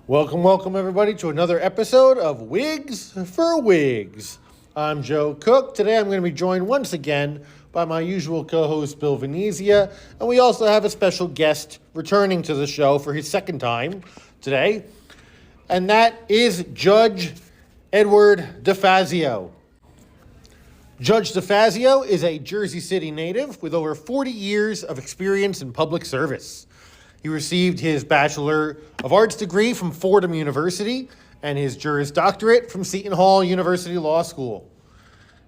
Welcome, welcome, everybody, to another episode of Wigs for Wigs. I'm Joe Cook. Today I'm going to be joined once again by my usual co-host, Bill Venezia, and we also have a special guest returning to the show for his second time today, and that is Judge Edward DeFazio. Judge DeFazio is a Jersey City native with over 40 years of experience in public service. He received his Bachelor of Arts degree from Fordham University and his Juris Doctorate from Seton Hall University Law School.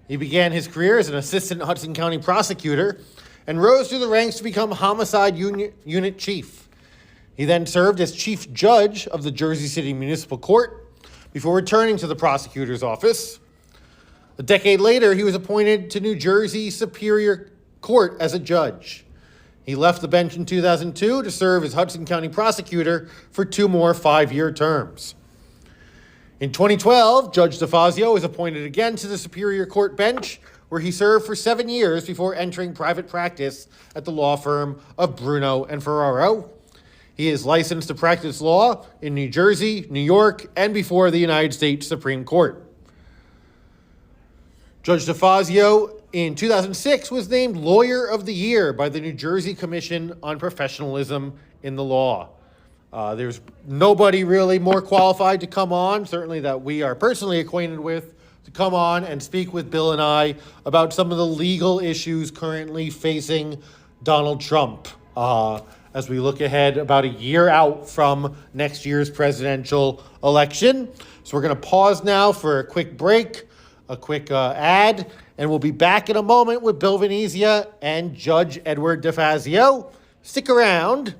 He began his career as an assistant Hudson County prosecutor and rose through the ranks to become homicide unit chief. He then served as chief judge of the Jersey City Municipal Court before returning to the prosecutor's office. A decade later, he was appointed to New Jersey Superior Court as a judge. He left the bench in 2002 to serve as Hudson County prosecutor for 2 more 5-year terms. In 2012, Judge DeFazio was appointed again to the Superior Court bench, where he served for 7 years before entering private practice at the law firm of Bruno and Ferraro. He is licensed to practice law in New Jersey, New York, and before the United States Supreme Court. Judge DeFazio in 2006 was named Lawyer of the Year by the New Jersey Commission on Professionalism in the Law. There's nobody really more qualified to come on, certainly that we are personally acquainted with, to come on and speak with Bill and I about some of the legal issues currently facing Donald Trump as we look ahead about a year out from next year's presidential election. So we're going to pause now for a quick break, a quick ad, and we'll be back in a moment with Bill Venezia and Judge Edward DeFazio. Stick around.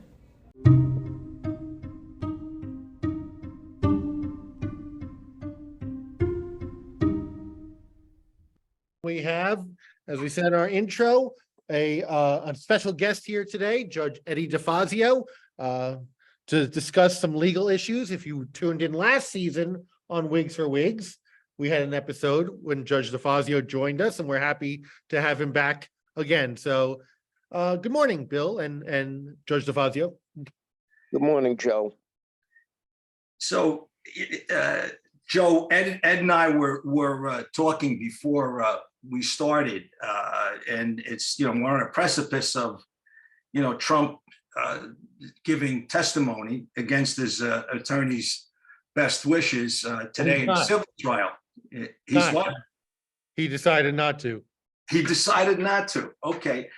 We have, as we said in our intro, a special guest here today, Judge Eddie DeFazio, to discuss some legal issues. If you tuned in last season on Wigs for Wigs, we had an episode when Judge DeFazio joined us, and we're happy to have him back again. So good morning, Bill and Judge DeFazio. Good morning, Joe. So, Joe, Ed and I were talking before we started, and it's, we're on a precipice of, Trump giving testimony against his attorney's best wishes today in a civil trial. He's what? He decided not to. He decided not to. Okay.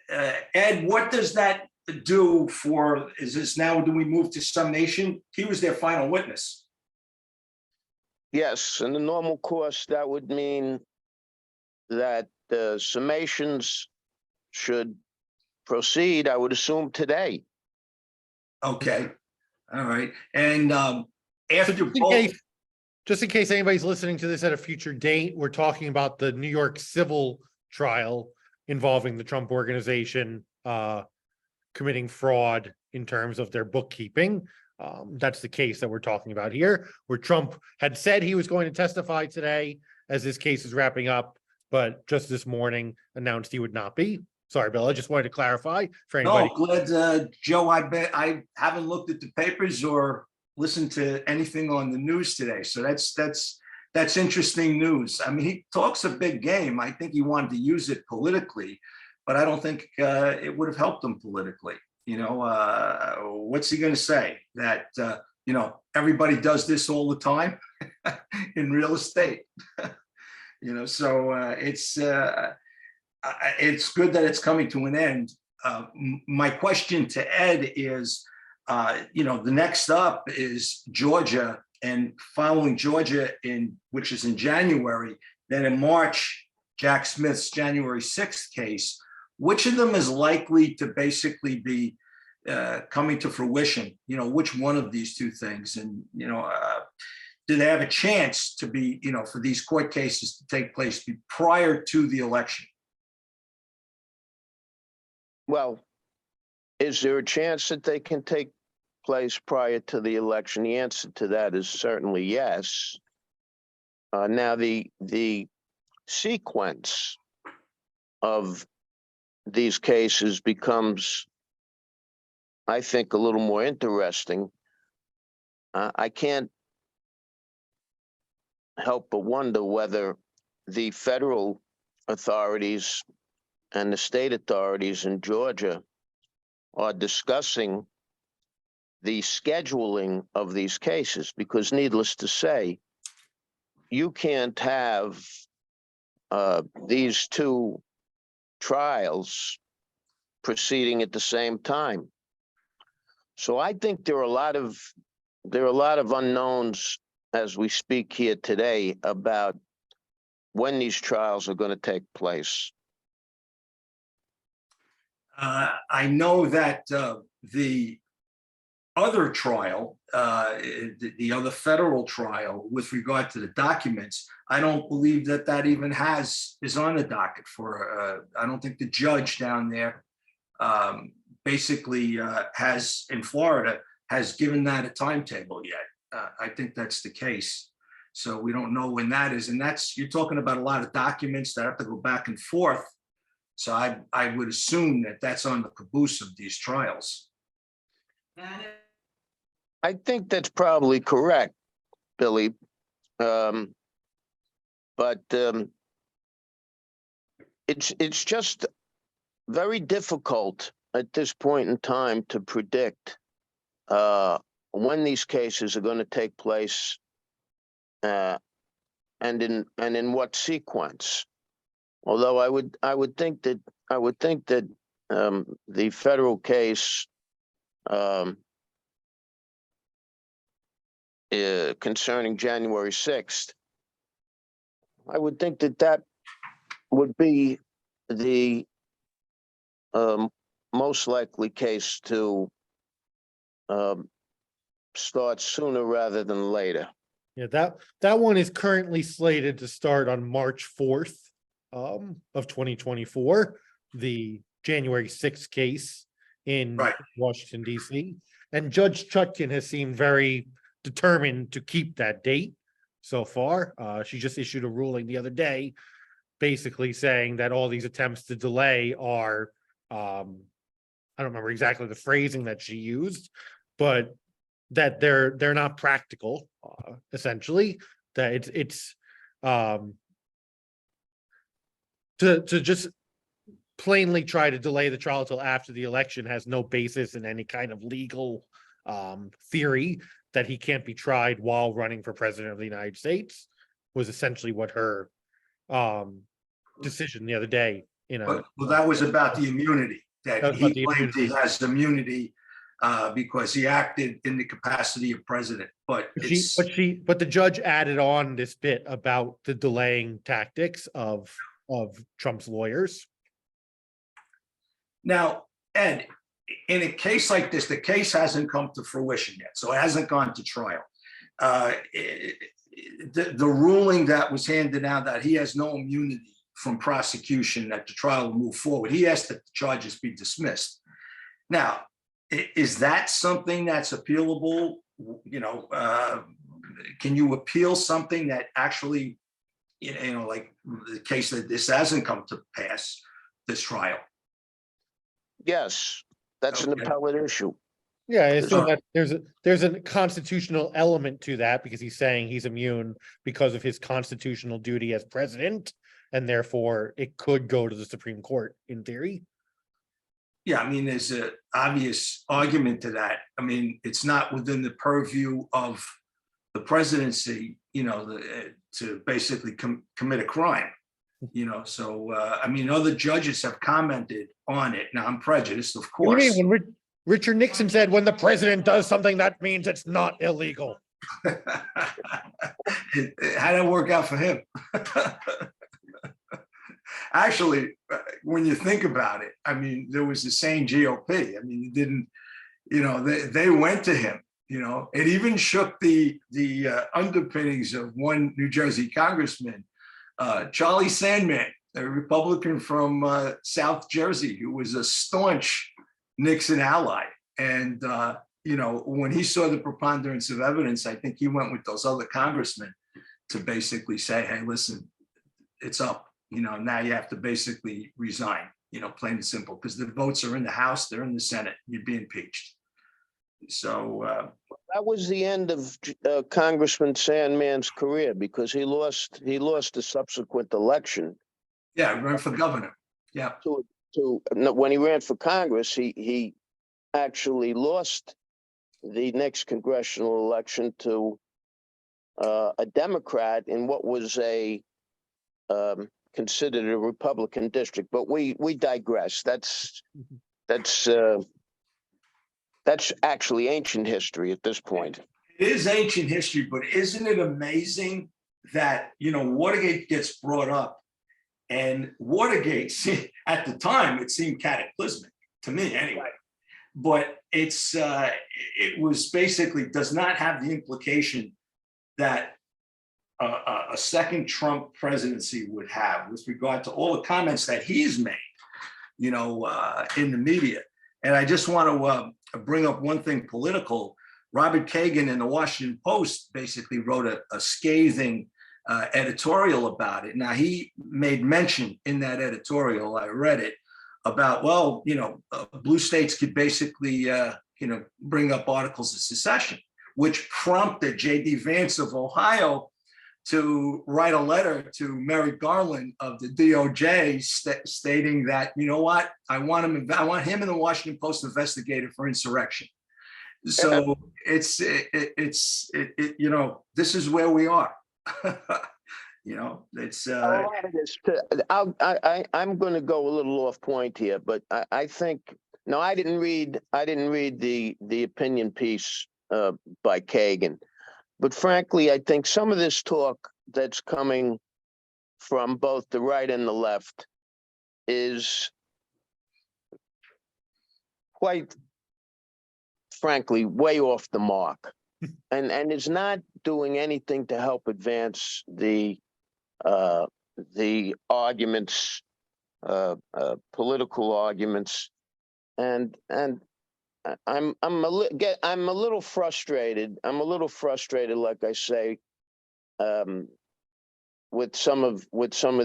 Ed, what does that do for, is this now, do we move to summation? He was their final witness. Yes, in the normal course, that would mean that the summations should proceed, I would assume, today. Okay. All right. And after just in case anybody's listening to this at a future date, we're talking about the New York civil trial involving the Trump organization committing fraud in terms of their bookkeeping. That's the case that we're talking about here, where Trump had said he was going to testify today as this case is wrapping up, but just this morning announced he would not be. Sorry, Bill, I just wanted to clarify for anybody. No, glad, Joe, I bet I haven't looked at the papers or listened to anything on the news today. So that's interesting news. I mean, he talks a big game. I think he wanted to use it politically, but I don't think it would have helped him politically. What's he going to say? That, everybody does this all the time in real estate. So it's good that it's coming to an end. My question to Ed is, the next up is Georgia, and following Georgia which is in January, then in March, Jack Smith's January 6th case. Which of them is likely to basically be coming to fruition? Which one of these two things? And, do they have a chance to be, for these court cases to take place prior to the election? Well, is there a chance that they can take place prior to the election? The answer to that is certainly yes. Now, the sequence of these cases becomes, I think, a little more interesting I can't help but wonder whether the federal authorities and the state authorities in Georgia are discussing the scheduling of these cases, because needless to say, you can't have these two trials proceeding at the same time. So I think there are a lot of unknowns as we speak here today about when these trials are going to take place. I know that the other trial, the other federal trial with regard to the documents, I don't believe that even is on the docket for, I don't think the judge down there basically has, in Florida, has given that a timetable yet. I think that's the case. So we don't know when that is. And you're talking about a lot of documents that have to go back and forth. So I would assume that that's on the caboose of these trials. I think that's probably correct, Billy. But it's just very difficult at this point in time to predict when these cases are going to take place and in what sequence. Although I would think that the federal case concerning January 6th, I would think that would be the most likely case to start sooner rather than later. Yeah, that one is currently slated to start on March 4th of 2024, the January 6th case in Washington, D.C. And Judge Chutkan has seemed very determined to keep that date so far. She just issued a ruling the other day basically saying that all these attempts to delay are, I don't remember exactly the phrasing that she used, but that they're not practical, essentially, that it's to just plainly try to delay the trial till after the election has no basis in any kind of legal theory that he can't be tried while running for president of the United States, was essentially what her decision the other day. Well, that was about the immunity, that he claims he has immunity because he acted in the capacity of president. But the judge added on this bit about the delaying tactics of Trump's lawyers. Now, Ed, in a case like this, the case hasn't come to fruition yet, so it hasn't gone to trial. The ruling that was handed out that he has no immunity from prosecution, that the trial will move forward, he asked that the charges be dismissed. Now, is that something that's appealable? Can you appeal something that actually, like the case that this hasn't come to pass, this trial? Yes, that's an appellate issue. Yeah, so that there's a constitutional element to that, because he's saying he's immune because of his constitutional duty as president, and therefore it could go to the Supreme Court in theory. Yeah, I mean, there's an obvious argument to that. I mean, it's not within the purview of the presidency, to basically commit a crime. So I mean, other judges have commented on it. Now, I'm prejudiced, of course. What do you mean? When Richard Nixon said, when the president does something, that means it's not illegal. How did it work out for him? Actually, when you think about it, I mean, there was the same GOP. I mean, it didn't, they went to him. It even shook the underpinnings of one New Jersey congressman, Charlie Sandman, a Republican from South Jersey, who was a staunch Nixon ally. And, when he saw the preponderance of evidence, I think he went with those other congressmen to basically say, hey, listen, it's up. Now you have to basically resign, plain and simple, because the votes are in the House, they're in the Senate, you'd be impeached. So That was the end of Congressman Sandman's career because he lost the subsequent election Yeah, run for governor. Yeah. no, when he ran for Congress. He actually lost the next congressional election to a Democrat in what was considered a Republican district. But we digress. That's actually ancient history at this point. It is ancient history, but isn't it amazing that, Watergate gets brought up, and Watergate, at the time, it seemed cataclysmic to me anyway. But it was basically does not have the implication that a second Trump presidency would have with regard to all the comments that he's made, in the media. And I just want to bring up one thing political. Robert Kagan in the Washington Post basically wrote a scathing editorial about it. Now, he made mention in that editorial, I read it, about, blue states could basically, bring up articles of secession, which prompted J.D. Vance of Ohio to write a letter to Merrick Garland of the DOJ stating that, I want him in the Washington Post investigated for insurrection. So this is where we are. It's I'm going to go a little off point here, but I think no, I didn't read the opinion piece by Kagan, but frankly, I think some of this talk that's coming from both the right and the left is quite frankly way off the mark, and is not doing anything to help advance the arguments, political arguments, and I'm a little frustrated. I'm a little frustrated, like I say, with some of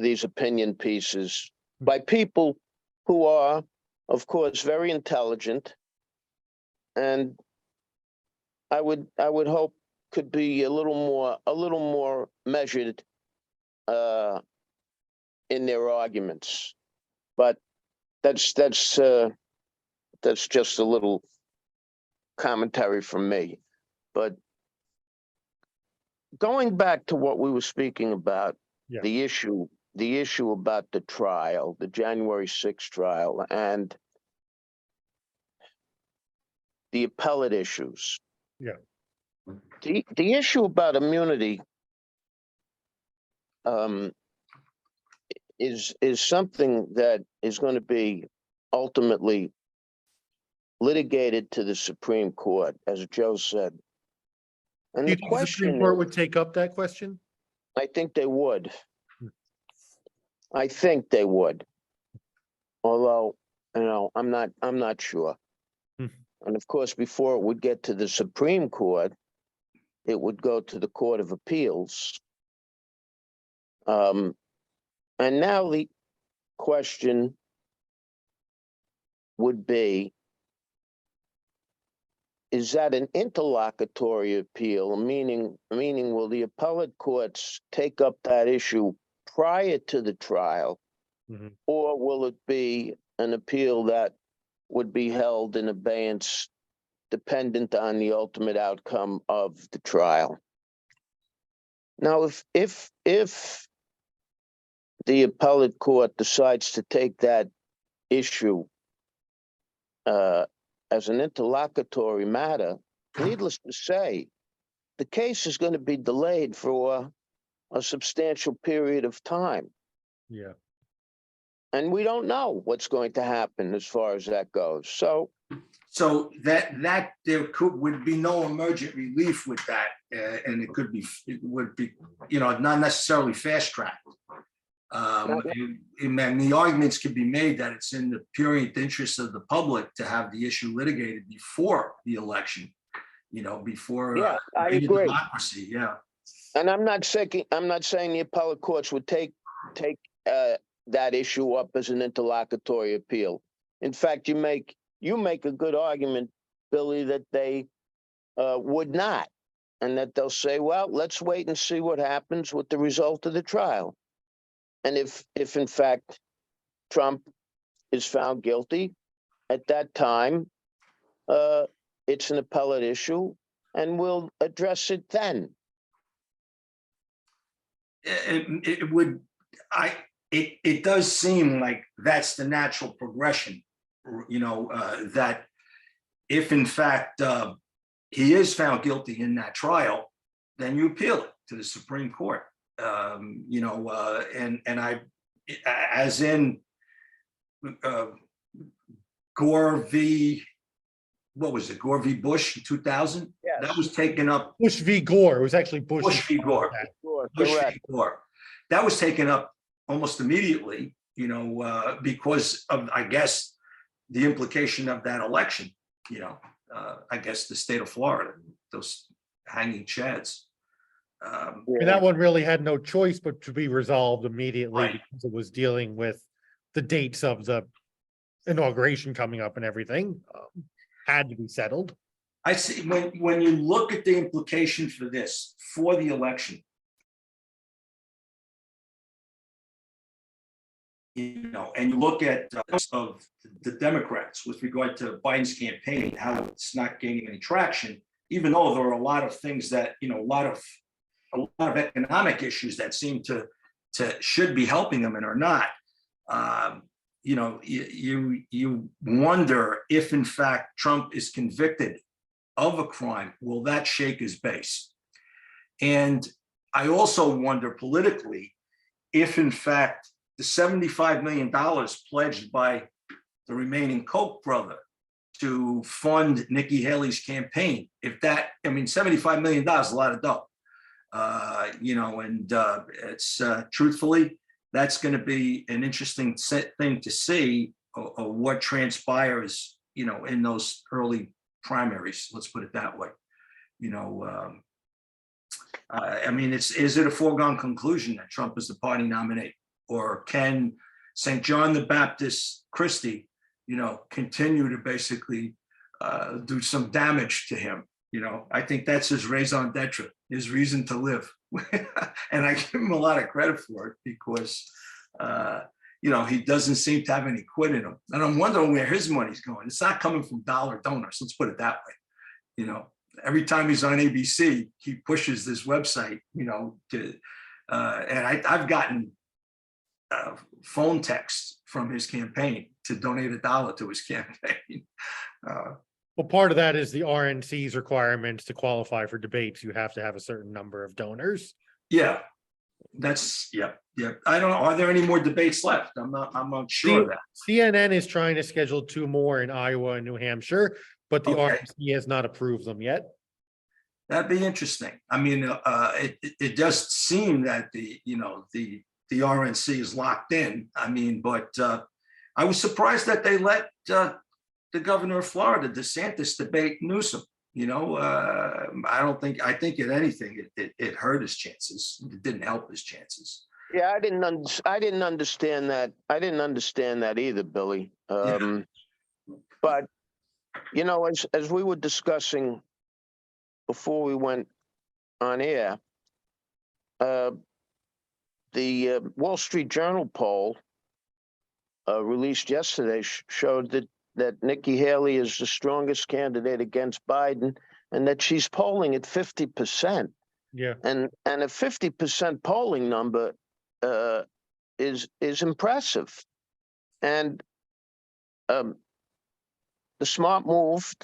these opinion pieces by people who are, of course, very intelligent, and I would hope could be a little more measured in their arguments. But that's just a little commentary from me. But going back to what we were speaking about, Yeah. the issue about the trial, the January 6th trial, and the appellate issues. Yeah. The issue about immunity is something that is going to be ultimately litigated to the Supreme Court, as Joe said. And Do you the think the Supreme question Court is, would take up that question? I think they would. I think they would. Although, I'm not sure. And of course, before it would get to the Supreme Court, it would go to the Court of Appeals. And now the question would be, is that an interlocutory appeal, meaning will the appellate courts take up that issue prior to the trial, or will it be an appeal that would be held in abeyance dependent on the ultimate outcome of the trial? Now, if the appellate court decides to take that issue as an interlocutory matter, needless to say, the case is going to be delayed for a substantial period of time. Yeah. And we don't know what's going to happen as far as that goes. So that there would be no emergent relief with that, and it would be not necessarily fast tracked. And the arguments could be made that it's in the purient interest of the public to have the issue litigated before the election, before I agree. Democracy. Yeah. And I'm not saying the appellate courts would take that issue up as an interlocutory appeal. In fact, you make a good argument, Billy, that they would not, and that they'll say, well, let's wait and see what happens with the result of the trial. And if in fact Trump is found guilty, at that time, it's an appellate issue, and we'll address it then. It would, it does seem like that's the natural progression, that if in fact he is found guilty in that trial, then you appeal it to the Supreme Court. And I, as in Gore v. What was it? Gore v. Bush in 2000. Yes. That was taken up. Bush v. Gore. It was actually Bush v. Gore. Bush v. Gore. That was taken up almost immediately, because of, I guess, the implication of that election. I guess the state of Florida, those hanging chads. And that one really had no choice but to be resolved immediately, Right. because it was dealing with the dates of the inauguration coming up and everything. Had to be settled. I see, when you look at the implication for this, for the election, and you look at of the Democrats with regard to Biden's campaign, how it's not gaining any traction, even though there are a lot of things that, a lot of economic issues that seem to should be helping them and are not. You wonder if in fact Trump is convicted of a crime, will that shake his base? And I also wonder politically if in fact the $75 million pledged by the remaining Koch brother to fund Nikki Haley's campaign, if that, $75 million is a lot of dough. It's truthfully, that's going to be an interesting thing to see what transpires, in those early primaries. Let's put it that way. Is it a foregone conclusion that Trump is the party nominee, or can St. John the Baptist Christie, continue to basically do some damage to him? I think that's his raison d'etre, his reason to live. And I give him a lot of credit for it because, he doesn't seem to have any quit in him. And I'm wondering where his money's going. It's not coming from dollar donors. Let's put it that way. Every time he's on ABC, he pushes this website, and I've gotten phone texts from his campaign to donate $1 to his campaign. Well, part of that is the RNC's requirements to qualify for debates. You have to have a certain number of donors. Yeah, that's, yeah. I don't know. Are there any more debates left? I'm not sure of that. CNN is trying to schedule 2 more in Iowa and New Hampshire, but the Okay. RNC has not approved them yet. That'd be interesting. It does seem that the RNC is locked in. But I was surprised that they let the governor of Florida, DeSantis, debate Newsom. I think if anything, it hurt his chances. It didn't help his chances. Yeah, I didn't understand that. I didn't understand that either, Billy. Yeah. But as we were discussing before we went on air, the Wall Street Journal poll released yesterday showed that Nikki Haley is the strongest candidate against Biden, and that she's polling at 50%. Yeah. And a 50% polling number is impressive. And the smart move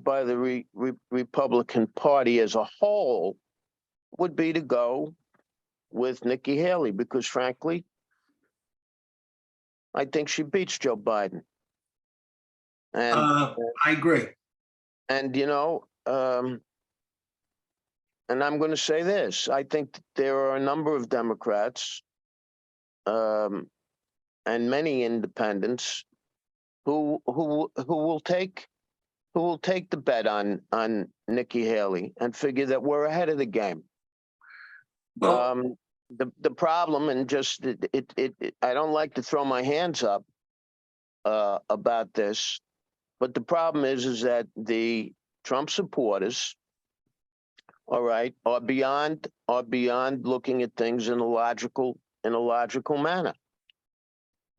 by the Republican Party as a whole would be to go with Nikki Haley, because frankly, I think she beats Joe Biden. And I agree. and and I'm going to say this: I think there are a number of Democrats and many independents who will take the bet on Nikki Haley and figure that we're ahead of the game. Well, The problem, and just I don't like to throw my hands up about this, but the problem is that the Trump supporters, all right, are beyond looking at things in a logical manner.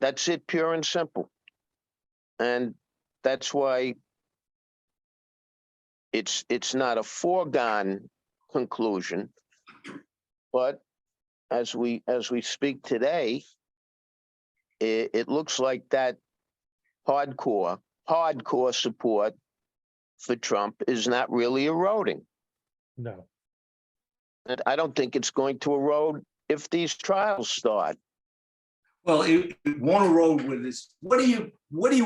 That's it, pure and simple. And that's why it's not a foregone conclusion, but as we speak today, it looks like that hardcore support for Trump is not really eroding. No. And I don't think it's going to erode if these trials start. Well, it won't erode with this. What do you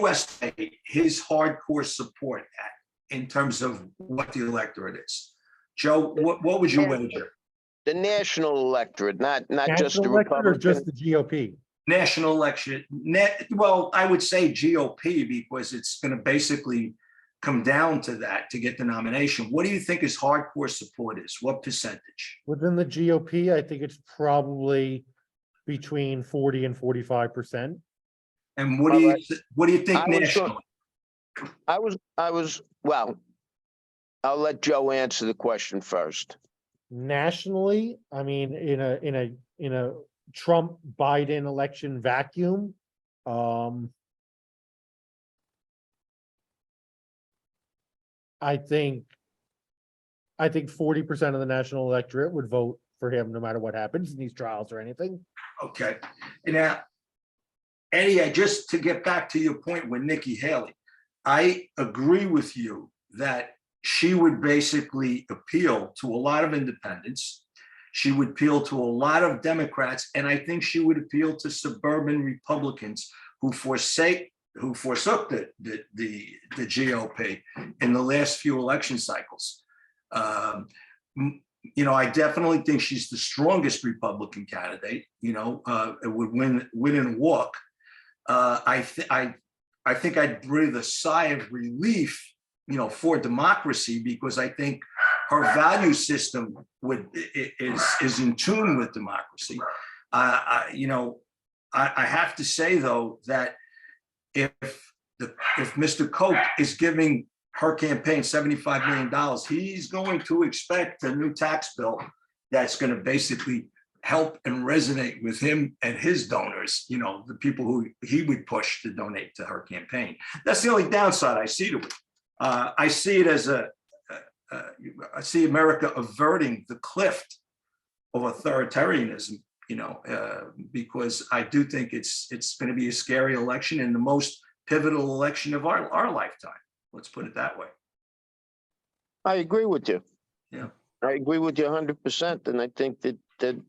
estimate his hardcore support at in terms of what the electorate is? Joe, what would you wager? The national electorate, not just the National electorate or Republican. just the GOP? National election. Well, I would say GOP because it's going to basically come down to that to get the nomination. What do you think his hardcore support is? What percentage? Within the GOP, I think it's probably between 40 and 45%. And what do you think nationally? Well, I'll let Joe answer the question first. Nationally, I mean, in a Trump Biden election vacuum, I think 40% of the national electorate would vote for him no matter what happens in these trials or anything. Okay. And now, Eddie, just to get back to your point with Nikki Haley, I agree with you that she would basically appeal to a lot of independents. She would appeal to a lot of Democrats, and I think she would appeal to suburban Republicans who forsook the GOP in the last few election cycles. I definitely think she's the strongest Republican candidate. It would win in a walk. I think I'd breathe a sigh of relief, for democracy, because I think her value system is in tune with democracy. I have to say though that if Mr. Koch is giving her campaign $75 million, he's going to expect a new tax bill that's going to basically help and resonate with him and his donors, the people who he would push to donate to her campaign. That's the only downside I see to it. I see it as I see America averting the cliff of authoritarianism, because I do think it's going to be a scary election and the most pivotal election of our lifetime. Let's put it that way. I agree with you. Yeah, I agree with you 100%, and I think that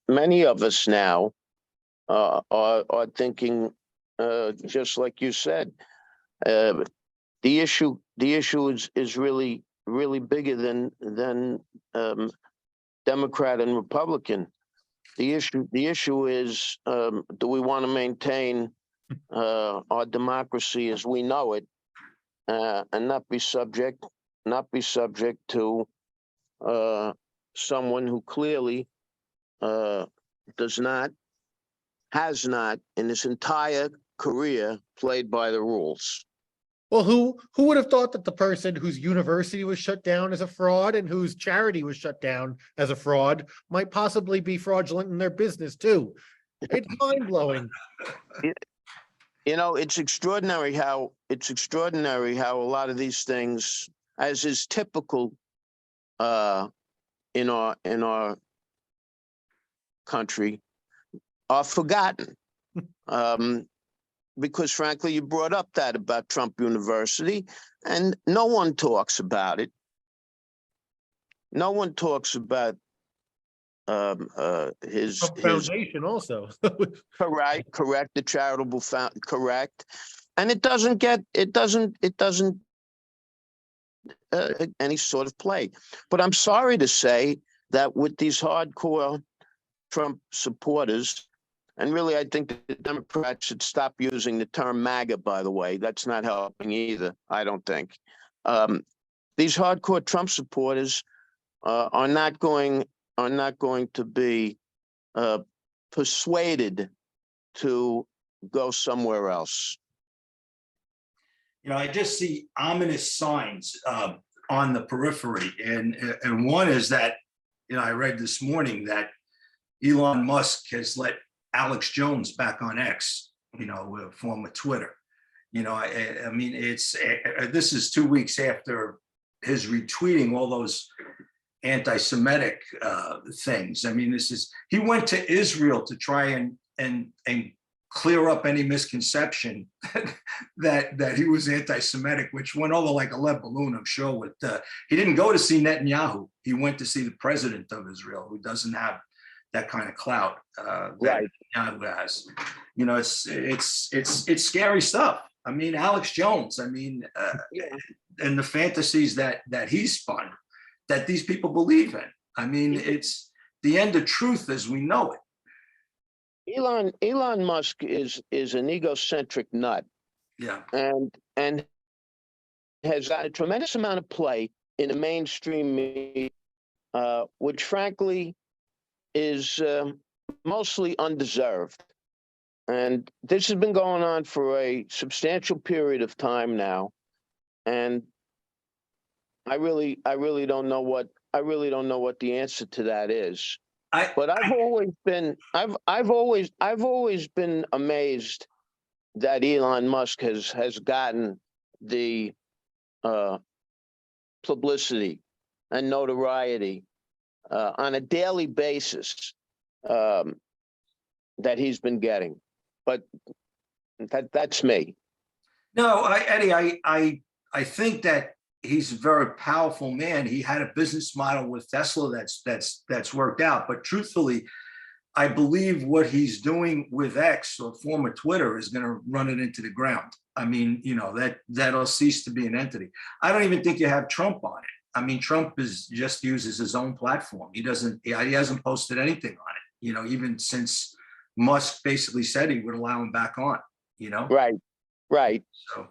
many of us now are thinking just like you said. The issue is really bigger than Democrat and Republican. The issue is, do we want to maintain our democracy as we know it, and not be subject to someone who clearly has not in his entire career played by the rules. Well, who would have thought that the person whose university was shut down as a fraud and whose charity was shut down as a fraud might possibly be fraudulent in their business too? It's mind-blowing. It's extraordinary how a lot of these things, as is typical in our country, are forgotten. Because frankly, you brought up that about Trump University, and no one talks about it. No one talks about his foundation also. correct, the charitable correct, and it doesn't any sort of play. But I'm sorry to say that with these hardcore Trump supporters. And really, I think the Democrats should stop using the term MAGA, by the way. That's not helping either, I don't think. These hardcore Trump supporters are not going to be persuaded to go somewhere else. I just see ominous signs on the periphery, and one is that, I read this morning that Elon Musk has let Alex Jones back on X, former Twitter. I mean, this is 2 weeks after his retweeting all those anti-Semitic things. I mean, he went to Israel to try and clear up any misconception that he was anti-Semitic, which went over like a lead balloon, I'm sure. He didn't go to see Netanyahu. He went to see the president of Israel, who doesn't have that kind of clout that Netanyahu has. It's scary stuff. I mean, Alex Jones. I mean, and the fantasies that he spun, that these people believe in. I mean, it's the end of truth as we know it. Elon Musk is an egocentric nut. Yeah. And has got a tremendous amount of play in the mainstream media, which frankly is mostly undeserved. And this has been going on for a substantial period of time now. And I really don't know what the answer to that is. But I've always been amazed that Elon Musk has gotten the publicity and notoriety on a daily basis that he's been getting. But that's me. No, Eddie, I think that he's a very powerful man. He had a business model with Tesla that's worked out. But truthfully, I believe what he's doing with X, or former Twitter, is going to run it into the ground. I mean, that'll cease to be an entity. I don't even think you have Trump on it. I mean, Trump just uses his own platform. He hasn't posted anything on it, even since Musk basically said he would allow him back on, Right. So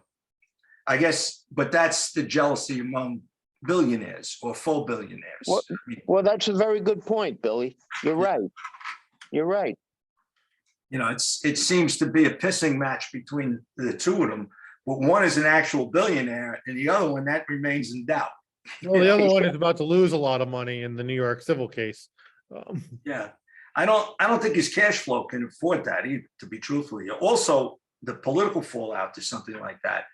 I guess, but that's the jealousy among billionaires or faux billionaires. Well, that's a very good point, Billy. You're right. It seems to be a pissing match between the two of them. But one is an actual billionaire, and the other one, that remains in doubt. Well, the other one is about to lose a lot of money in the New York civil case. Yeah, I don't think his cash flow can afford that either, to be truthfully. Also, the political fallout to something like that,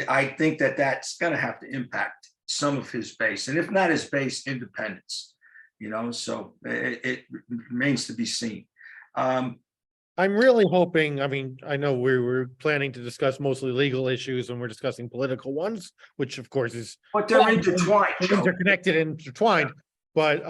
I think that's going to have to impact some of his base, and if not his base, independents. So it remains to be seen. I'm really hoping, I mean, I know we were planning to discuss mostly legal issues when we're discussing political ones, which of course is. But they're intertwined. Interconnected and intertwined. Yeah. But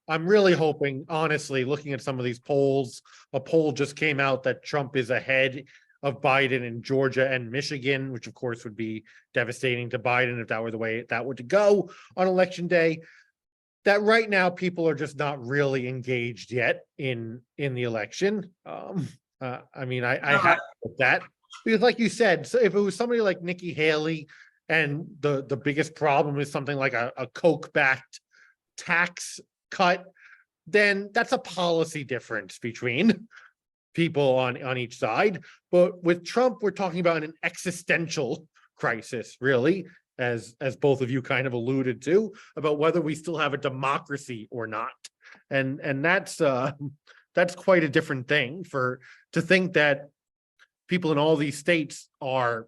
I'm really hoping, honestly, looking at some of these polls, a poll just came out that Trump is ahead of Biden in Georgia and Michigan, which of course would be devastating to Biden if that were the way that were to go on election day. That right now people are just not really engaged yet in the election. I mean, I have that, because like you said, so if it was somebody like Nikki Haley, and the biggest problem is something like a Coke-backed tax cut, then that's a policy difference between people on each side. But with Trump, we're talking about an existential crisis, really, as both of you kind of alluded to, about whether we still have a democracy or not. And that's quite a different thing to think that people in all these states are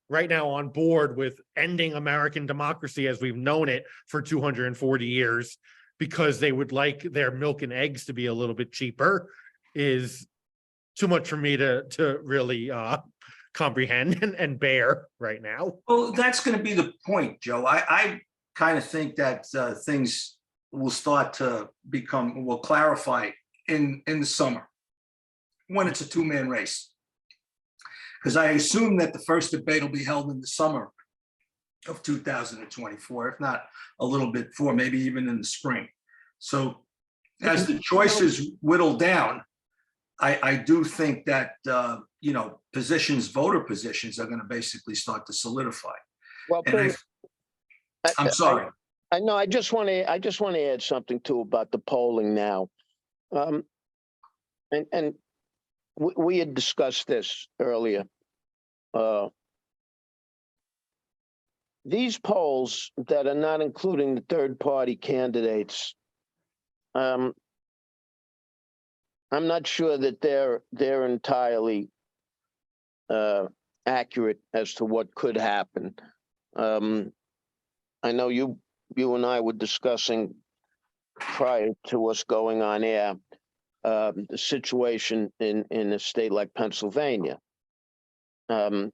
right now on board with ending American democracy as we've known it for 240 years because they would like their milk and eggs to be a little bit cheaper is too much for me to really comprehend and bear right now. Well, that's going to be the point, Joe. I kind of think that things will start to will clarify in the summer when it's a two-man race. Because I assume that the first debate will be held in the summer of 2024, if not a little bit before, maybe even in the spring. So as the choices whittle down, I do think that, voter positions are going to basically start to solidify. Well, I'm sorry. I know. I just want to add something too about the polling now. And we had discussed this earlier. these polls that are not including the third-party candidates, I'm not sure that they're entirely accurate as to what could happen. I know you and I were discussing prior to us going on air the situation in a state like Pennsylvania, and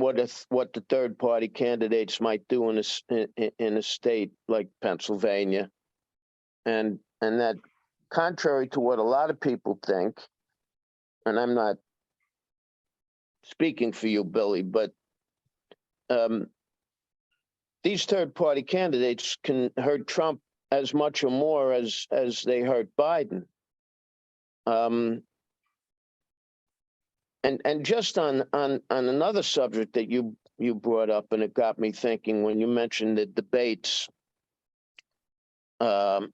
what the third party candidates might do in a state like Pennsylvania, and that, contrary to what a lot of people think, and I'm not speaking for you, Billy, but these third-party candidates can hurt Trump as much or more as they hurt Biden. And just on another subject that you brought up, and it got me thinking when you mentioned the debates in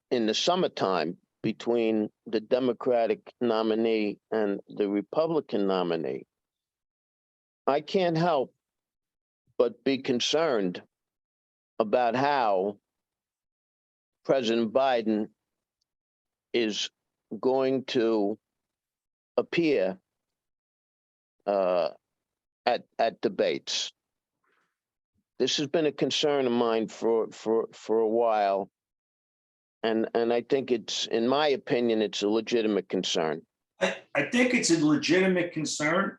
the summertime between the Democratic nominee and the Republican nominee. I can't help but be concerned about how President Biden is going to appear at debates. This has been a concern of mine for a while, and I think it's, in my opinion, it's a legitimate concern. I think it's a legitimate concern.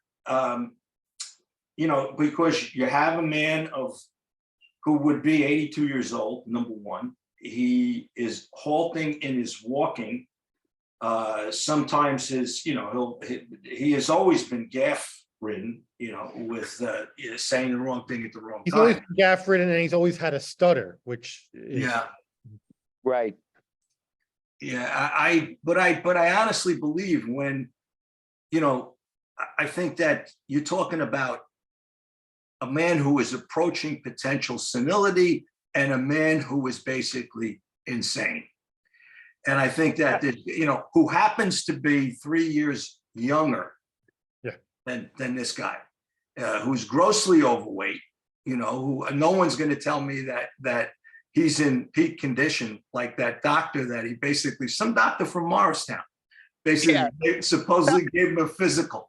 Because you have a man who would be 82 years old, number one. He is halting in his walking. Sometimes he has always been gaff-ridden, with saying the wrong thing at the wrong He's time. always been gaff-ridden, and he's always had a stutter, which is... Yeah. Right. Yeah, but I honestly believe when, I think that you're talking about a man who is approaching potential senility and a man who is basically insane. And I think that, who happens to be 3 years younger than this guy, who's grossly overweight, who no one's going to tell me that he's in peak condition, like that doctor that he basically, some doctor from Morristown, basically supposedly gave him a physical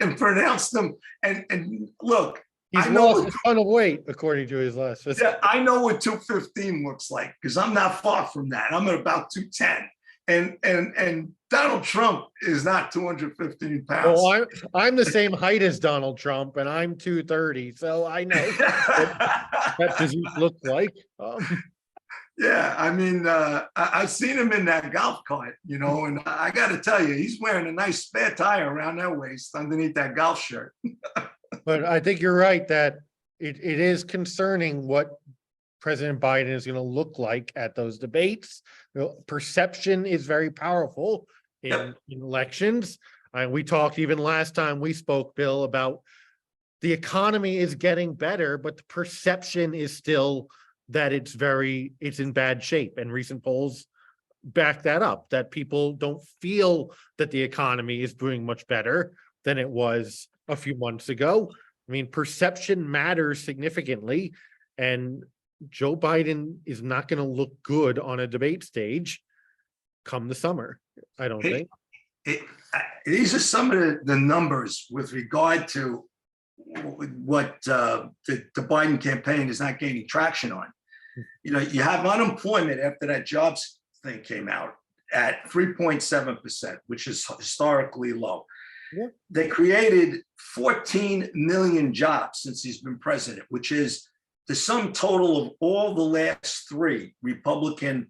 and pronounced him. And look, he's lost a ton of weight, according to his last physical. Yeah, I know what 215 looks like because I'm not far from that. I'm at about 210. And Donald Trump is not 215 pounds. Well, I'm the same height as Donald Trump, and I'm 230, so I know what that physique looks like. Yeah, I mean, I've seen him in that golf cart, and I got to tell you, he's wearing a nice spare tire around that waist underneath that golf shirt. But I think you're right that it is concerning what President Biden is going to look like at those debates. Perception is very powerful in elections. We talked even last time we spoke, Bill, about the economy is getting better, but the perception is still that it's in bad shape. And recent polls back that up, that people don't feel that the economy is doing much better than it was a few months ago. I mean, perception matters significantly, and Joe Biden is not going to look good on a debate stage come the summer, I don't think. These are some of the numbers with regard to what the Biden campaign is not gaining traction on. You have unemployment after that jobs thing came out at 3.7%, which is historically low. Yeah. They created 14 million jobs since he's been president, which is the sum total of all the last three Republican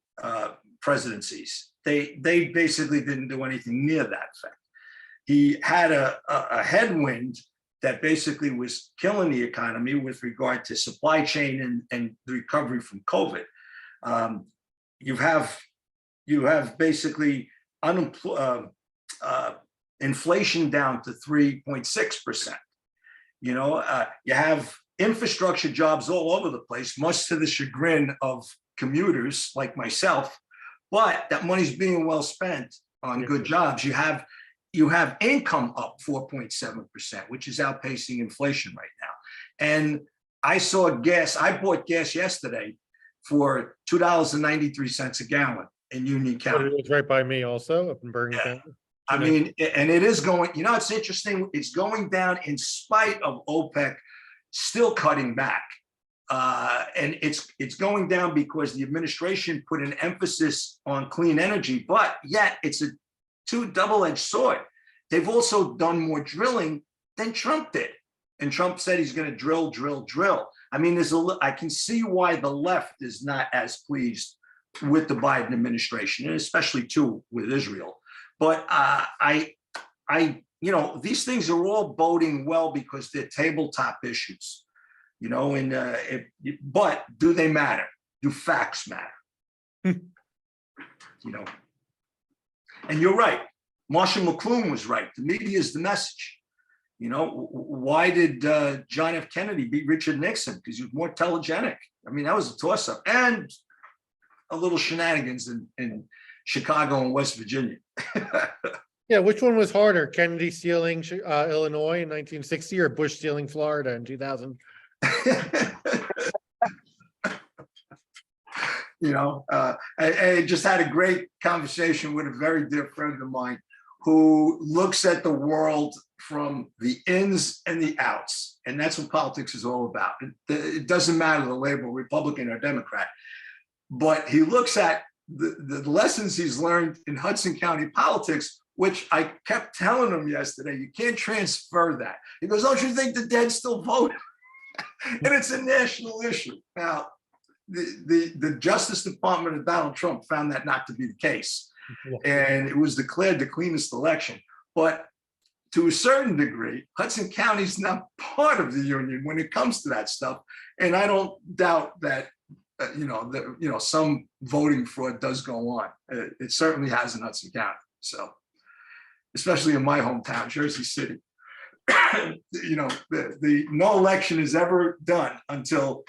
presidencies. They basically didn't do anything near that effect. He had a headwind that basically was killing the economy with regard to supply chain and the recovery from COVID. You have basically inflation down to 3.6%. You have infrastructure jobs all over the place, much to the chagrin of commuters like myself, but that money's being well spent on good jobs. You have you have income up 4.7%, which is outpacing inflation right now. And I saw gas, I bought gas yesterday for $2.93 a gallon in Union But County. it was right by me also up in Bergen Yeah. County. I mean, and it is going, you know, it's interesting. It's going down in spite of OPEC still cutting back. And it's going down because the administration put an emphasis on clean energy, but yet it's a double-edged sword. They've also done more drilling than Trump did. And Trump said he's going to drill, drill, drill. I mean, I can see why the left is not as pleased with the Biden administration, and especially too with Israel. But you know, these things are all boding well because they're tabletop issues, you know, and but do they matter? Do facts matter? You know, and you're right. Marshall McLuhan was right. The media is the message. You know, why did John F. Kennedy beat Richard Nixon? Because he was more telegenic. I mean, that was a toss-up. And a little shenanigans in Chicago and West Virginia. Yeah, which one was harder? Kennedy stealing Illinois in 1960 or Bush stealing Florida in 2000? You know, I just had a great conversation with a very dear friend of mine who looks at the world from the ins and the outs. And that's what politics is all about. It doesn't matter the label, Republican or Democrat. But he looks at the lessons he's learned in Hudson County politics, which I kept telling him yesterday, you can't transfer that. He goes, don't you think the dead still vote? And it's a national issue. Now, the Justice Department of Donald Trump found that not to be the case. And it was declared the cleanest election. But to a certain degree, Hudson County is not part of the union when it comes to that stuff. And I don't doubt that some voting fraud does go on. It certainly has in Hudson County. So, especially in my hometown, Jersey City, you know, the no election is ever done until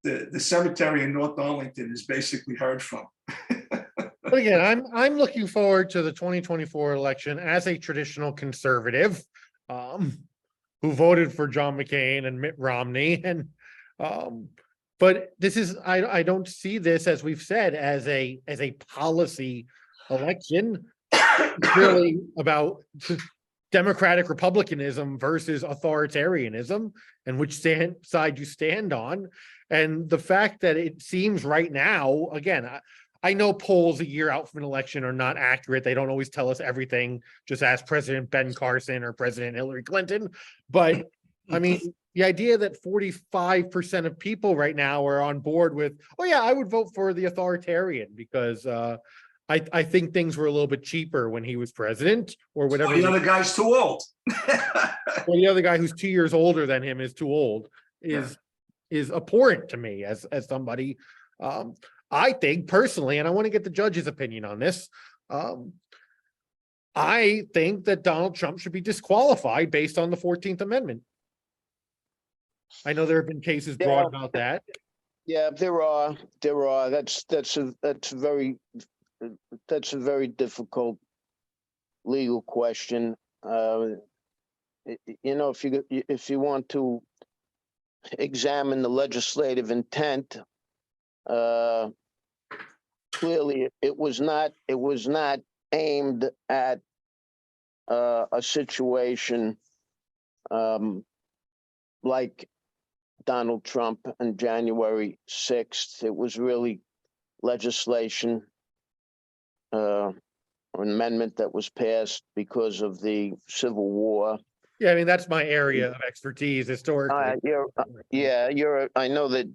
the cemetery in North Arlington is basically heard from. But again, I'm looking forward to the 2024 election as a traditional conservative, who voted for John McCain and Mitt Romney, and but this is I don't see this, as we've said, as a policy election. It's really about democratic republicanism versus authoritarianism and which side you stand on. And the fact that it seems right now, again, I know polls a year out from an election are not accurate. They don't always tell us everything. Just ask President Ben Carson or President Hillary Clinton. But I mean, the idea that 45% of people right now are on board with, oh yeah, I would vote for the authoritarian because I think things were a little bit cheaper when he was president or whatever. The other guy's too old. Or the other guy who's 2 years older than him is too old is abhorrent to me as somebody. I think personally, and I want to get the judge's opinion on this. I think that Donald Trump should be disqualified based on the 14th Amendment. I know there have been cases brought about that. Yeah, there are. That's a very difficult legal question. You know, if you want to examine the legislative intent, clearly it was not aimed at a situation like Donald Trump on January 6th. It was really legislation, or an amendment that was passed because of the Civil War. Yeah, I mean, that's my area of expertise historically. I know that,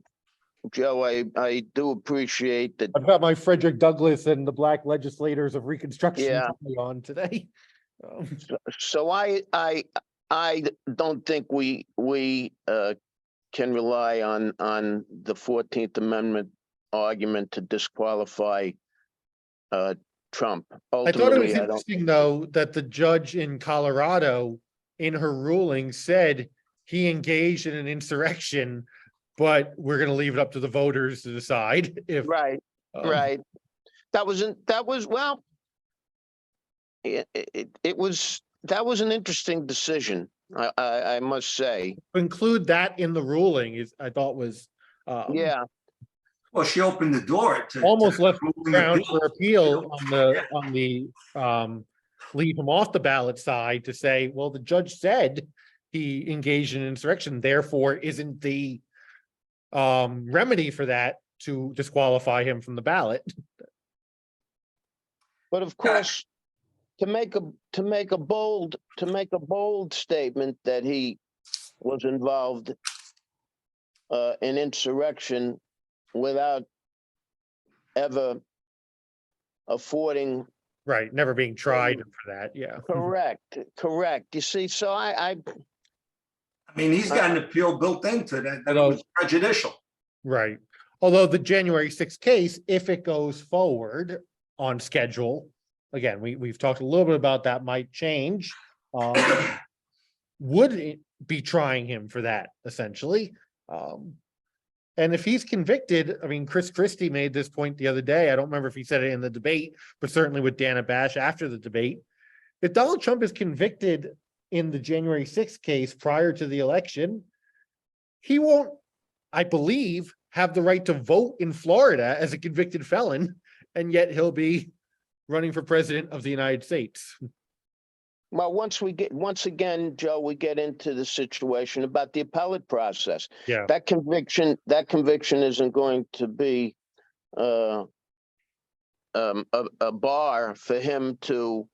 Joe, I do appreciate that. I've got my Frederick Douglass and the Black Legislators of Reconstruction on today. So I don't think we can rely on the 14th Amendment argument to disqualify Trump. I thought it was interesting, though, that the judge in Colorado, in her ruling, said he engaged in an insurrection, but we're going to leave it up to the voters to decide if. Right. That was well. It was that was an interesting decision, I must say. To include that in the ruling is, I thought was, Yeah, Well, she opened the door to almost left ruling ground for appeal Yeah. on the leave him off the ballot side to say, well, the judge said he engaged in insurrection, therefore isn't the remedy for that to disqualify him from the ballot. but of course, to make a bold statement that he was involved in insurrection without ever affording. Right, never being tried for that, yeah. Correct. You see, so I mean, he's got an appeal built into that, that it was prejudicial. Right. Although the January 6th case, if it goes forward on schedule, again, we've talked a little bit about that might change. Would it be trying him for that, essentially? And if he's convicted, I mean, Chris Christie made this point the other day. I don't remember if he said it in the debate, but certainly with Dana Bash after the debate. If Donald Trump is convicted in the January 6th case prior to the election, he won't, I believe, have the right to vote in Florida as a convicted felon, and yet he'll be running for president of the United States. well, once again, Joe, we get into the situation about the appellate process. Yeah. That conviction isn't going to be a bar for him to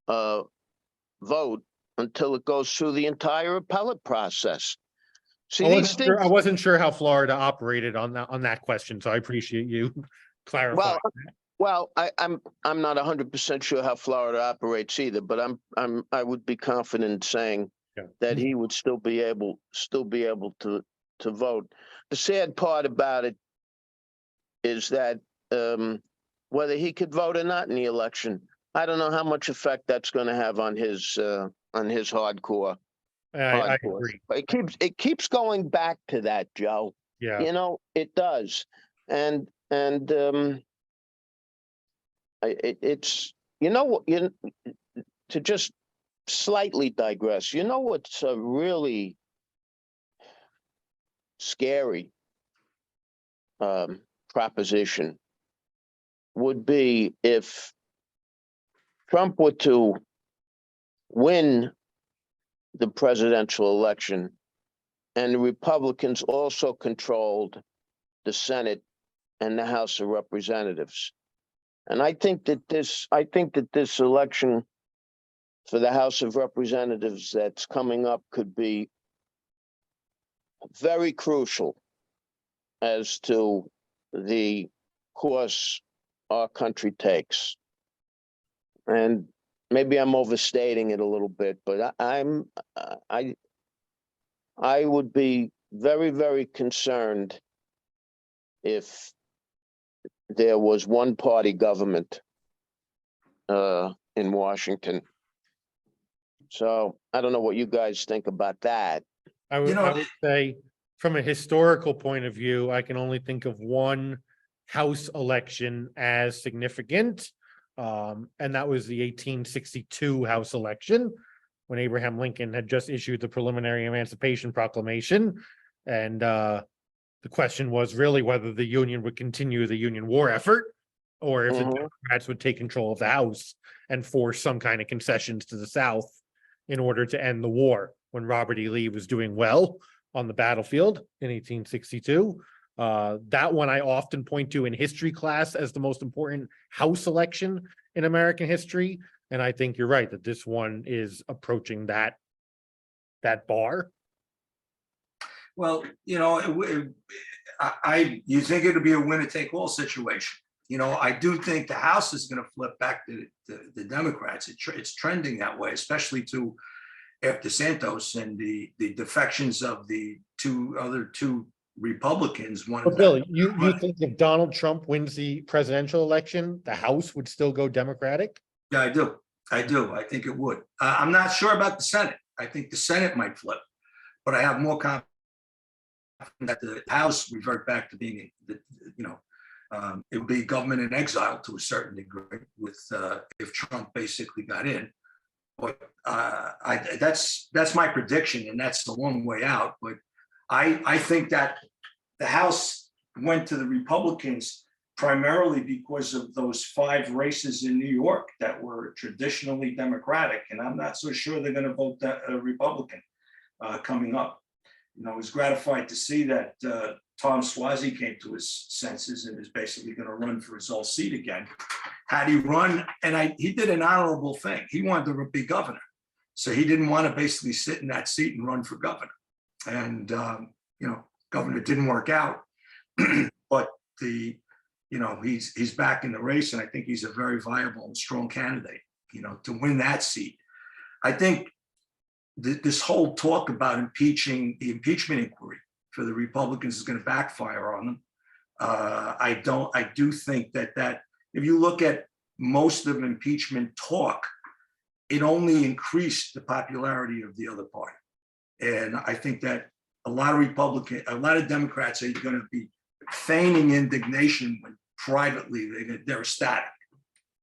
vote until it goes through the entire appellate process. See, I wasn't sure how Florida operated on that question, so I appreciate you clarifying. Well, I'm not 100% sure how Florida operates either, but I would be confident saying that he would still be able to vote. The sad part about it is that whether he could vote or not in the election, I don't know how much effect that's going to have on his hardcore. I agree. It keeps going back to that, Joe. Yeah. You know, it does. And it's, you know, to just slightly digress, you know, what's a really scary proposition would be if Trump were to win the presidential election and the Republicans also controlled the Senate and the House of Representatives. And I think that this election for the House of Representatives that's coming up could be very crucial as to the course our country takes. And maybe I'm overstating it a little bit, but I would be very, very concerned if there was one party government in Washington. So I don't know what you guys think about that. I would say, from a historical point of view, I can only think of one House election as significant, and that was the 1862 House election, when Abraham Lincoln had just issued the preliminary Emancipation Proclamation, and the question was really whether the Union would continue the Union war effort, or if the Democrats would take control of the House and force some kind of concessions to the South in order to end the war, when Robert E. Lee was doing well on the battlefield in 1862. That one I often point to in history class as the most important House election in American history. And I think you're right that this one is approaching that bar. Well, you know, you think it'll be a winner-take-all situation. You know, I do think the House is going to flip back to the Democrats. It's trending that way, especially after Santos and the defections of the other two Republicans. Bill, you think if Donald Trump wins the presidential election, the House would still go Democratic? Yeah, I do. I think it would. I'm not sure about the Senate. I think the Senate might flip, but I have more confidence that the House revert back to being, it would be government in exile to a certain degree with if Trump basically got in. But that's my prediction, and that's a long way out. But I think that the House went to the Republicans primarily because of those 5 races in New York that were traditionally Democratic, and I'm not so sure they're going to vote that Republican coming up. I was gratified to see that Tom Suozzi came to his senses and is basically going to run for his old seat again. Had he run, and he did an honorable thing. He wanted to be governor, so he didn't want to basically sit in that seat and run for governor. And governor didn't work out, but he's back in the race, and I think he's a very viable and strong candidate, to win that seat. I think this whole talk about impeaching the impeachment inquiry for the Republicans is going to backfire on them. I do think that if you look at most of impeachment talk, it only increased the popularity of the other party. And I think that a lot of Democrats are going to be feigning indignation when privately they're ecstatic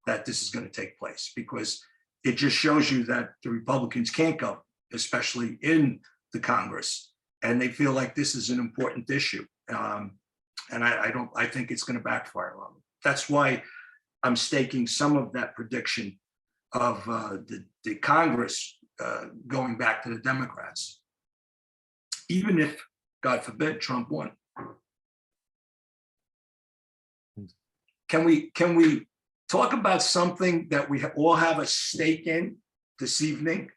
that this is going to take place, because it just shows you that the Republicans can't go, especially in the Congress, and they feel like this is an important issue. And I think it's going to backfire on them. That's why I'm staking some of that prediction of the Congress going back to the Democrats, even if, God forbid, Trump won. Can we talk about something that we all have a stake in this evening?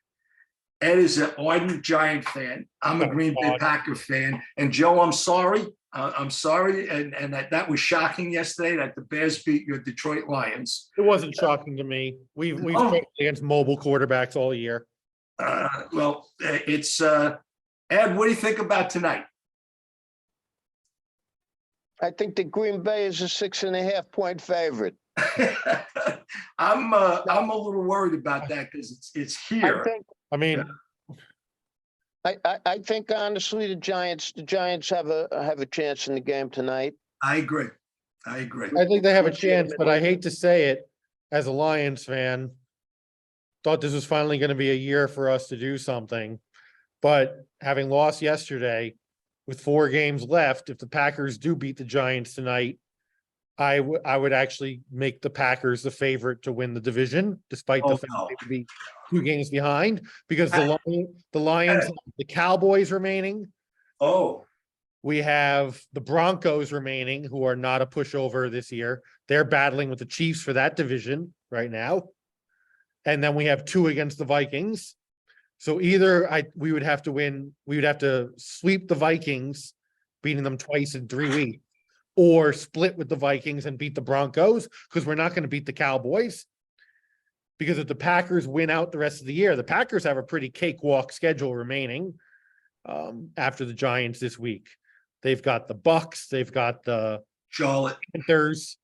Ed is an ardent Giant fan. I'm a Green Bay Packer fan. And Joe, I'm sorry. I'm sorry. And that was shocking yesterday that the Bears beat your Detroit Lions. It wasn't shocking to me. We've played against mobile quarterbacks all year. Well, it's Ed, what do you think about tonight? I think the Green Bay is a 6.5-point favorite. I'm a little worried about that because it's here. I think honestly the Giants have a chance in the game tonight. I agree. I think they have a chance, but I hate to say it as a Lions fan. Thought this was finally going to be a year for us to do something, but having lost yesterday with 4 games left, if the Packers do beat the Giants tonight, I would actually make the Packers the favorite to win the division, despite the fact they would be 2 games behind, because the Lions, the Cowboys remaining. We have the Broncos remaining, who are not a pushover this year. They're battling with the Chiefs for that division right now. And then we have 2 against the Vikings. So either we would have to win, we would have to sweep the Vikings, beating them twice in 3 weeks, or split with the Vikings and beat the Broncos, because we're not going to beat the Cowboys. Because if the Packers win out the rest of the year, the Packers have a pretty cakewalk schedule remaining after the Giants this week. They've got the Bucks, they've got the Charlotte Panthers.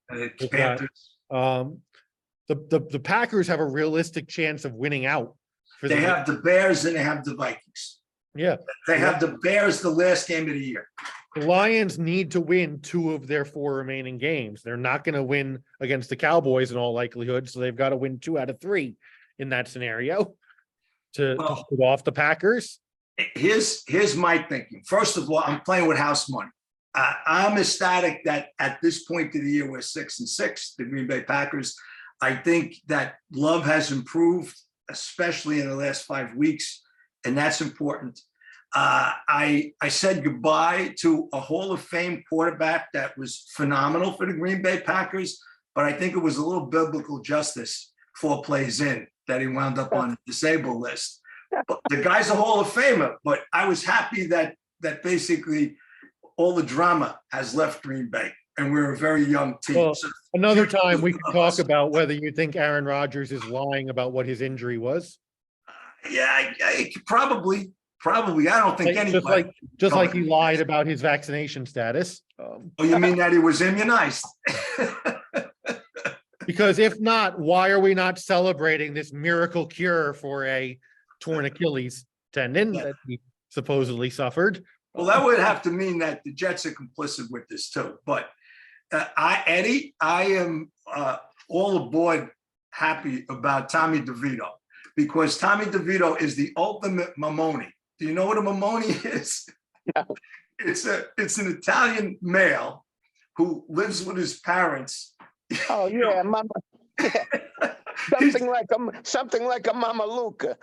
Panthers. The Packers have a realistic chance of winning out. They have the Bears and they have the Vikings. Yeah. They have the Bears the last game of the year. The Lions need to win 2 of their 4 remaining games. They're not going to win against the Cowboys in all likelihood, so they've got to win 2 out of 3 in that scenario to hold off the Packers. Here's my thinking. First of all, I'm playing with house money. I'm ecstatic that at this point of the year, we're 6-6, the Green Bay Packers. I think that Love has improved, especially in the last 5 weeks, and that's important. I said goodbye to a Hall of Fame quarterback that was phenomenal for the Green Bay Packers, but I think it was a little biblical justice 4 plays in that he wound up on the disabled list. But the guy's a Hall of Famer, but I was happy that basically all the drama has left Green Bay, and we're a very young team. Well, another time we can talk about whether you think Aaron Rodgers is lying about what his injury was. Yeah, I probably. I don't think anybody. Just like he lied about his vaccination status. Oh, you mean that he was immunized? Because if not, why are we not celebrating this miracle cure for a torn Achilles tendon that he supposedly suffered? Well, that would have to mean that the Jets are complicit with this too. But I am all aboard happy about Tommy DeVito. because Tommy DeVito is the ultimate Mamoni. Do you know what a Mamoni is? No. It's an Italian male who lives with his parents. Oh yeah, Mama. Yeah. Something like a Mama Luca.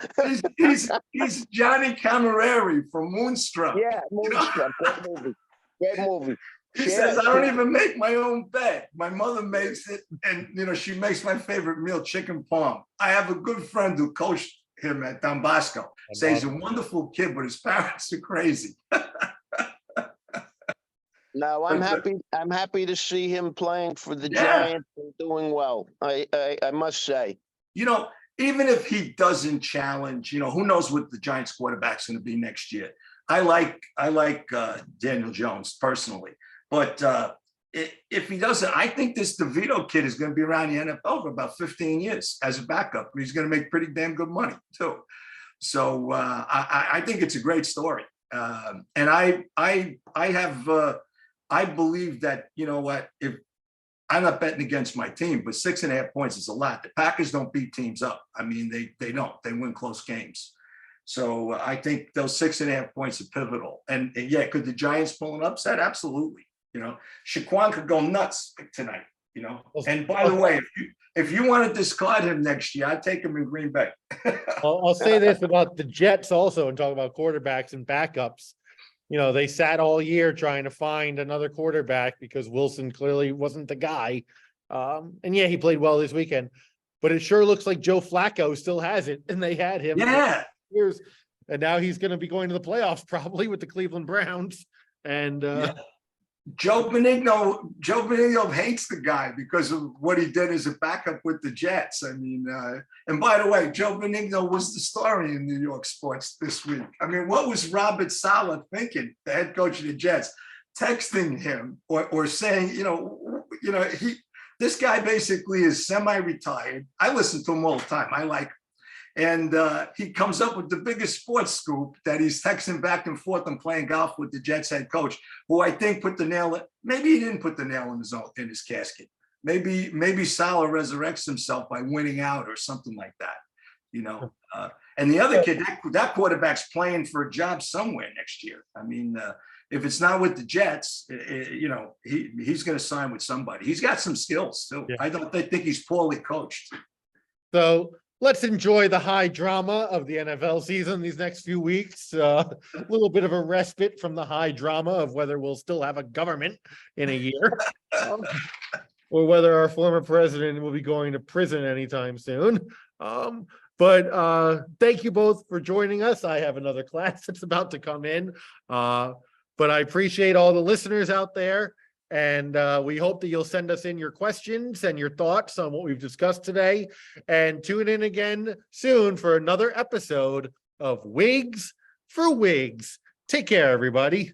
He's Johnny Camerari from Moonstruck. Yeah, You know? Moonstruck. Great movie. Great movie. He Yeah. says, I don't even make my own bed. My mother makes it, and she makes my favorite meal, chicken parm. I have a good friend who coached him at Don Bosco. Says he's a wonderful kid, but his parents are crazy. No, I'm happy. I'm happy to see him playing for the Giants and doing well. I must say. Even if he doesn't challenge, who knows what the Giants quarterback's going to be next year. I like Daniel Jones personally, but if he doesn't, I think this DeVito kid is going to be around the NFL for about 15 years as a backup. He's going to make pretty damn good money too. So I think it's a great story, and I believe that, if I'm not betting against my team, but 6.5 points is a lot. The Packers don't beat teams up. I mean, they don't. They win close games. So I think those 6.5 points are pivotal. And yeah, could the Giants pull an upset? Absolutely. Shaquan could go nuts tonight. And by the way, if you want to discard him next year, I'd take him in Green Bay. I'll say this about the Jets also, and talk about quarterbacks and backups. They sat all year trying to find another quarterback because Wilson clearly wasn't the guy. And yeah, he played well this weekend, but it sure looks like Joe Flacco still has it, and they had him for years, and now he's going to be going to the playoffs probably with the Cleveland Browns. And Joe Benigno hates the guy because of what he did as a backup with the Jets. I mean, and by the way, Joe Benigno was the story in New York sports this week. I mean, what was Robert Saleh thinking, the head coach of the Jets, texting him or saying, this guy basically is semi-retired. I listen to him all the time. I like him. And he comes up with the biggest sports scoop that he's texting back and forth and playing golf with the Jets head coach, who I think put the nail. Maybe he didn't put the nail in his casket. Maybe Salah resurrects himself by winning out or something like that. And the other kid, that quarterback's playing for a job somewhere next year. I mean, if it's not with the Jets, he's going to sign with somebody. He's got some skills too. Yeah. I don't think he's poorly coached. So let's enjoy the high drama of the NFL season these next few weeks. A little bit of a respite from the high drama of whether we'll still have a government in a year or whether our former president will be going to prison anytime soon. But thank you both for joining us. I have another class that's about to come in, but I appreciate all the listeners out there. And we hope that you'll send us in your questions and your thoughts on what we've discussed today, and tune in again soon for another episode of Wigs for Wigs. Take care, everybody.